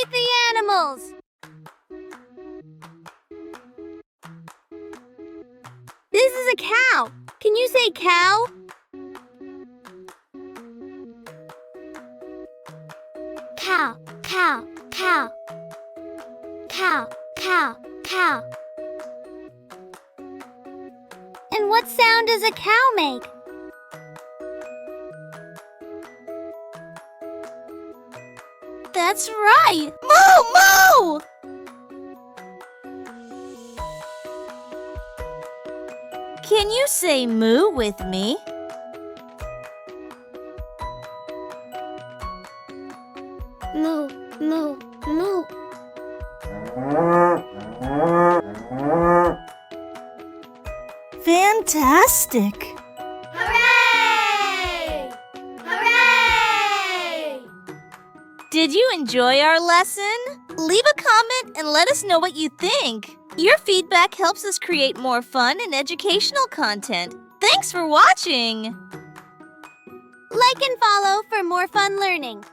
like the animals. This is a cow. Can you say cow? Cow, cow, cow. Cow, cow, cow. And what sound does a cow make? That's right! Moo, moo! Can you say moo with me? Moo, moo, moo. Fantastic! Hooray! Hooray! Did you enjoy our lesson? Leave a comment and let us know what you think. Your feedback helps us create more fun and educational content. Thanks for watching! Like and follow for more fun learning.